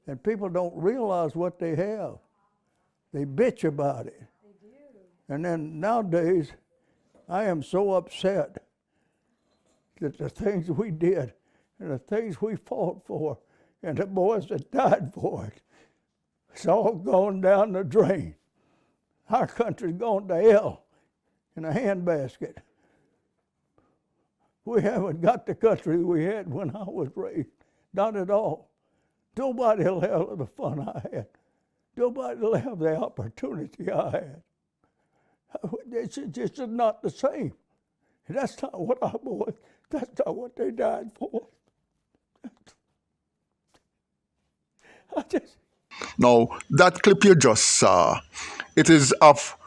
And people don't realize what they have. They bitch about it. They do. And then nowadays, I am so upset that the things we did and the things we fought for and the boys that died for it, it's all gone down the drain. Our country's gone to hell in a handbasket. We haven't got the country we had when I was raised. Not at all. Nobody will have the fun I had. Nobody will have the opportunity I had. It's just not the same. That's not what our boys, that's not what they died for. I just... Now, that clip you just saw, it is of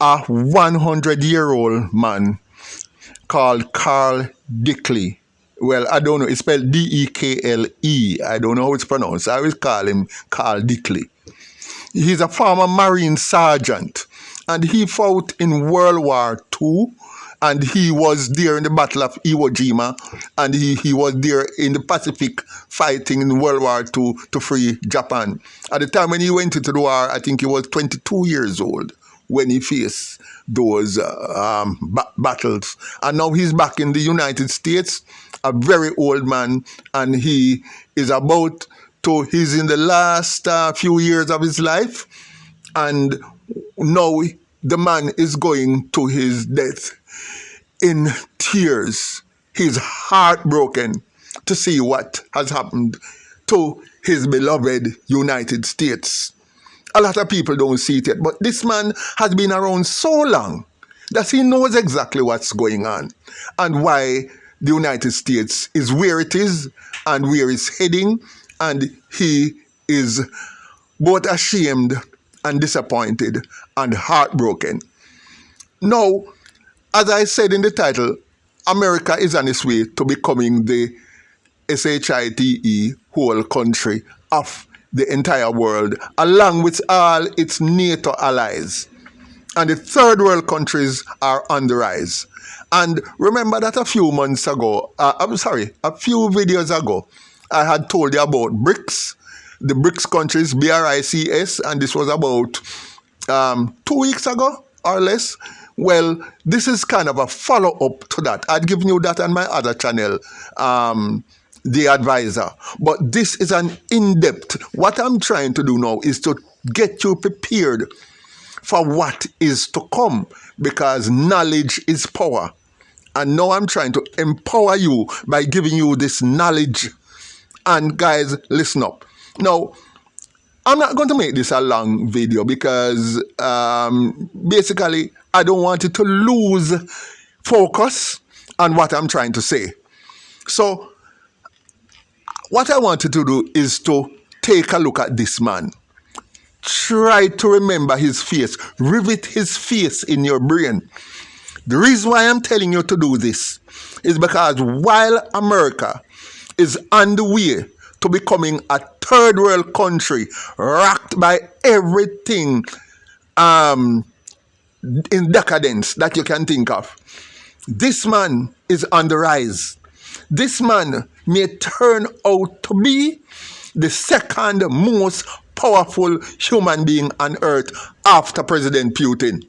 a 100-year-old man called Carl Dickley. Well, I don't know, it's spelled D-E-K-L-E. I don't know how it's pronounced. I will call him Carl Dickley. He's a former Marine sergeant, and he fought in World War II, and he was there in the Battle of Iwo Jima, and he was there in the Pacific fighting in World War II to free Japan. At the time when he went into the war, I think he was 22 years old when he faced those battles. And now he's back in the United States, a very old man, and he is he's in the last few years of his life, and now the man is going to his death in tears. He's heartbroken to see what has happened to his beloved United States. A lot of people don't see it yet, but this man has been around so long that he knows exactly what's going on and why the United States is where it is and where it's heading, and he is both ashamed and disappointed and heartbroken. Now, as I said in the title, America is on its way to becoming the SHITE whole country of the entire world, along with all its NATO allies. And the third world countries are on the rise. And remember that a few videos ago, I had told you about BRICS, the BRICS countries, BRICS, and this was about 2 weeks ago or less. Well, this is kind of a follow-up to that. I'd given you that on my other channel, The Advisor. But this is an in-depth. What I'm trying to do now is to get you prepared for what is to come, because knowledge is power. And now I'm trying to empower you by giving you this knowledge. And guys, listen up. Now, I'm not going to make this a long video because basically I don't want it to lose focus on what I'm trying to say. So what I wanted to do is to take a look at this man. Try to remember his face. Rivet his face in your brain. The reason why I'm telling you to do this is because while America is on the way to becoming a third world country rocked by everything in decadence that you can think of, this man is on the rise. This man may turn out to be the second most powerful human being on earth after President Putin.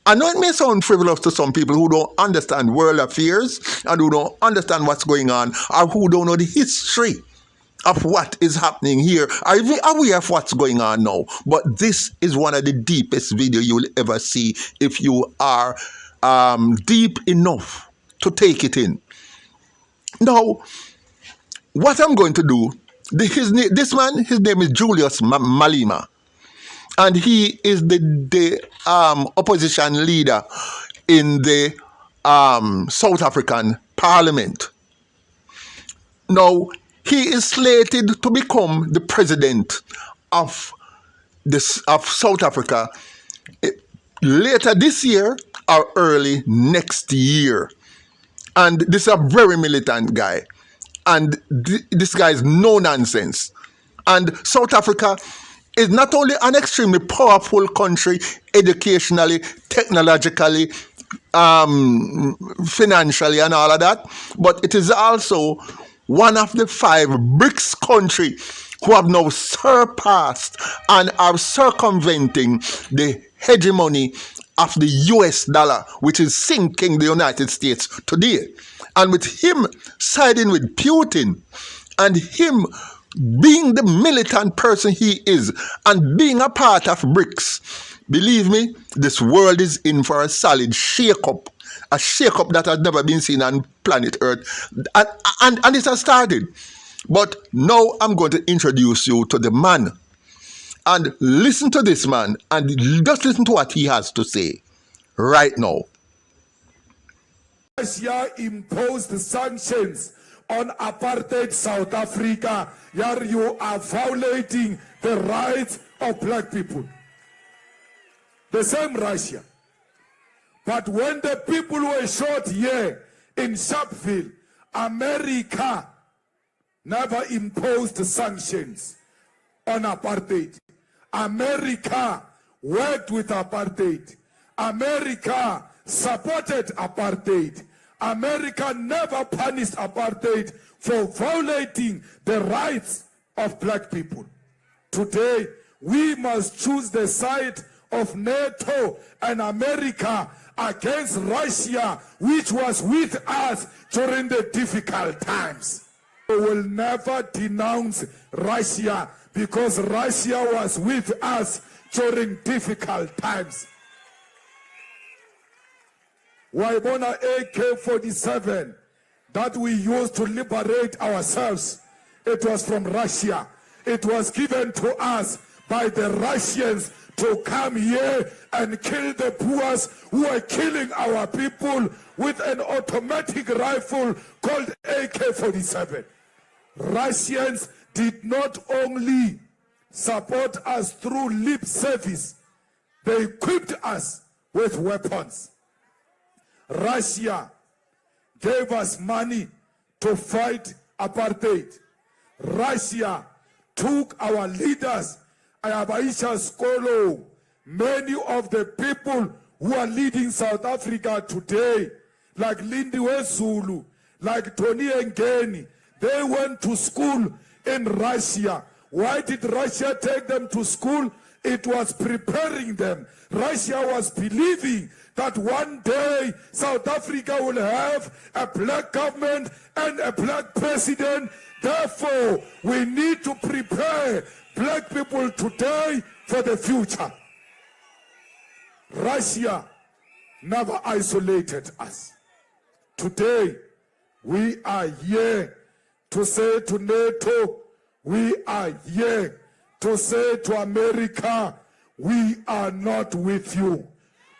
I know it may sound frivolous to some people who don't understand world affairs and who don't understand what's going on, or who don't know the history of what is happening here, are even aware of what's going on now. But this is one of the deepest videos you'll ever see if you are deep enough to take it in. Now, what I'm going to do, this man, his name is Julius Malema. And he is the opposition leader in the South African Parliament. Now, he is slated to become the president of South Africa later this year or early next year. And this is a very militant guy. And this guy is no nonsense. And South Africa is not only an extremely powerful country educationally, technologically, financially and all of that, but it is also one of the 5 BRICS countries who have now surpassed and are circumventing the hegemony of the US dollar, which is sinking the United States today. And with him siding with Putin and him being the militant person he is and being a part of BRICS, believe me, this world is in for a solid shake-up. A shake-up that has never been seen on planet Earth. And it has started. But now I'm going to introduce you to the man. And listen to this man and just listen to what he has to say right now. Russia imposed sanctions on apartheid South Africa. Here you are violating the rights of black people. The same Russia. But when the people were shot here in Sharpeville, America never imposed sanctions on apartheid. America worked with apartheid. America supported apartheid. America never punished apartheid for violating the rights of black people. Today, we must choose the side of NATO and America against Russia, which was with us during the difficult times. We will never denounce Russia because Russia was with us during difficult times. Waibona AK-47 that we used to liberate ourselves, it was from Russia. It was given to us by the Russians to come here and kill the Boers who are killing our people with an automatic rifle called AK-47. Russians did not only support us through lip service, they equipped us with weapons. Russia gave us money to fight apartheid. Russia took our leaders, Ayabaisha Skolo, many of the people who are leading South Africa today, like Lindiwe Zulu, like Tony Ngeni, they went to school in Russia. Why did Russia take them to school? It was preparing them. Russia was believing that one day South Africa will have a black government and a black president. Therefore, we need to prepare black people today for the future. Russia never isolated us. Today, we are here to say to NATO, we are here to say to America, we are not with you.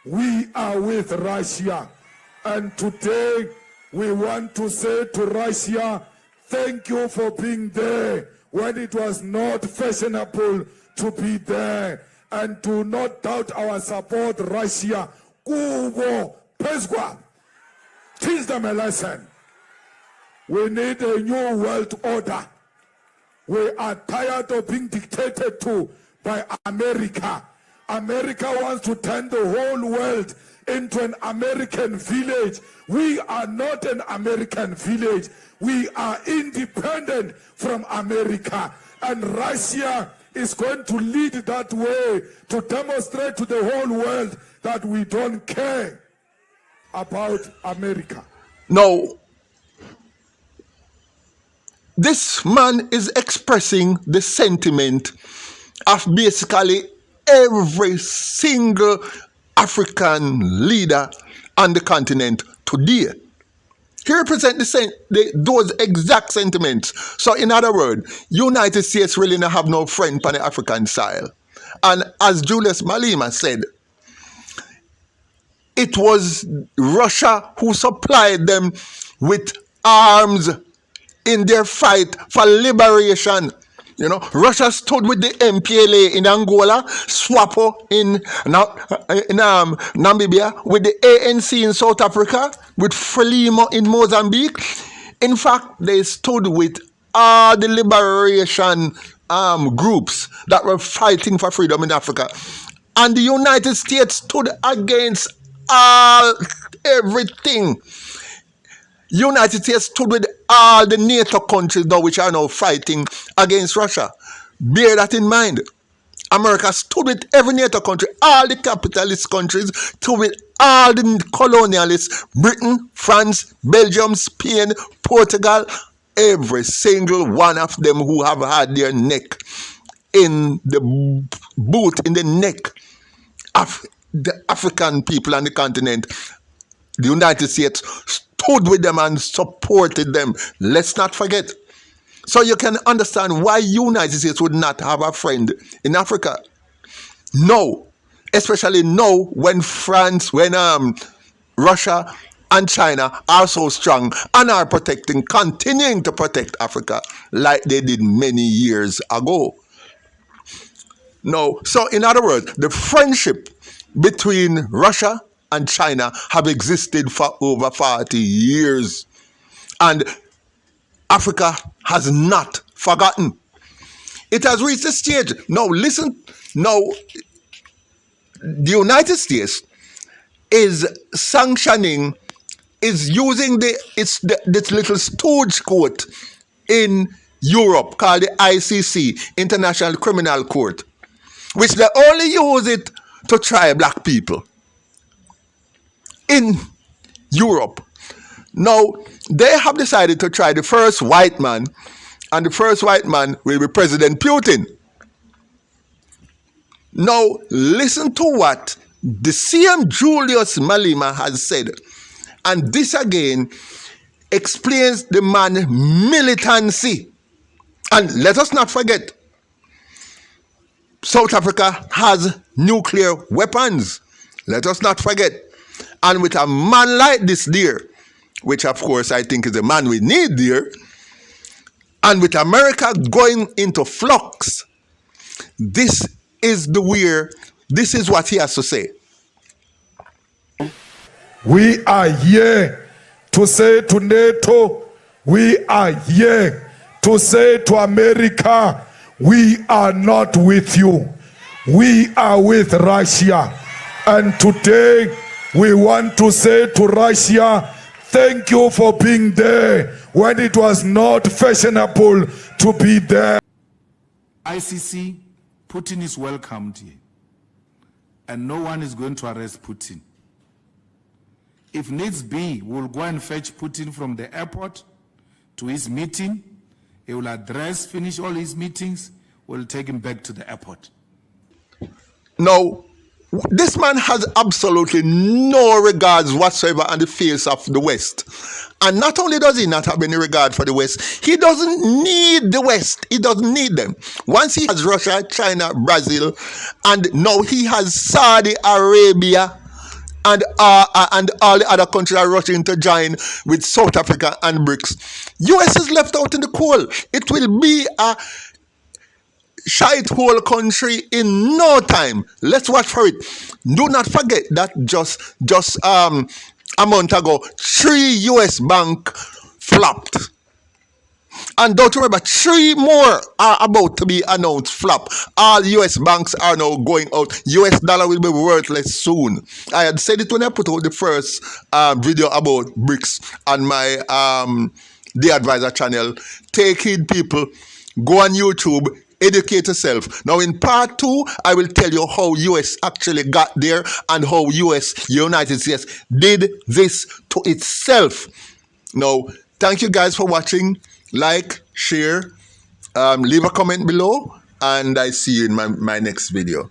We are with Russia. And today, we want to say to Russia, thank you for being there when it was not fashionable to be there. And do not doubt our support, Russia. Kubo, Pesgwa. Teach them a lesson. We need a new world order. We are tired of being dictated to by America. America wants to turn the whole world into an American village. We are not an American village. We are independent from America. And Russia is going to lead that way to demonstrate to the whole world that we don't care about America. Now, this man is expressing the sentiment of basically every single African leader on the continent today. He represents those exact sentiments. So in other words, United States really don't have no friend on the African soil. And as Julius Malema said, it was Russia who supplied them with arms in their fight for liberation. You know, Russia stood with the MPLA in Angola, SWAPO in Namibia, with the ANC in South Africa, with Frelimo in Mozambique. In fact, they stood with all the liberation groups that were fighting for freedom in Africa. And the United States stood against everything. United States stood with all the NATO countries now which are now fighting against Russia. Bear that in mind. America stood with every NATO country, all the capitalist countries, stood with all the colonialists, Britain, France, Belgium, Spain, Portugal, every single one of them who have had their neck in the boot, in the neck of the African people on the continent. The United States stood with them and supported them. Let's not forget. So you can understand why United States would not have a friend in Africa. No, especially now when Russia and China are so strong and are continuing to protect Africa like they did many years ago. No, so in other words, the friendship between Russia and China have existed for over 40 years. And Africa has not forgotten. It has reached a stage. Now, listen. Now, the United States is sanctioning, is using this little stooge court in Europe called the ICC, International Criminal Court, which they only use it to try black people in Europe. Now, they have decided to try the first white man, and the first white man will be President Putin. Now, listen to what the same Julius Malema has said. And this again explains the man's militancy. And let us not forget, South Africa has nuclear weapons. Let us not forget. And with a man like this there, which of course I think is the man we need there, and with America going into flux, this is what he has to say. We are here to say to NATO, we are here to say to America, we are not with you. We are with Russia. And today we want to say to Russia, thank you for being there when it was not fashionable to be there. ICC, Putin is welcomed here. And no one is going to arrest Putin. If needs be, we'll go and fetch Putin from the airport to his meeting. He will finish all his meetings. We'll take him back to the airport. Now, this man has absolutely no regards whatsoever on the face of the West. And not only does he not have any regard for the West, he doesn't need the West. He doesn't need them. Once he has Russia, China, Brazil, and now he has Saudi Arabia, and all the other countries are rushing to join with South Africa and BRICS. US is left out in the cold. It will be a shite hole country in no time. Let's watch for it. Do not forget that just a month ago, 3 US banks flopped. And don't remember, 3 more are about to be announced flop. All US banks are now going out. US dollar will be worthless soon. I had said it when I put out the first video about BRICS on my The Advisor channel. Take heed, people. Go on YouTube. Educate yourself. Now in part 2, I will tell you how US actually got there and how United States did this to itself. Now, thank you guys for watching. Like, share, leave a comment below, and I see you in my next video.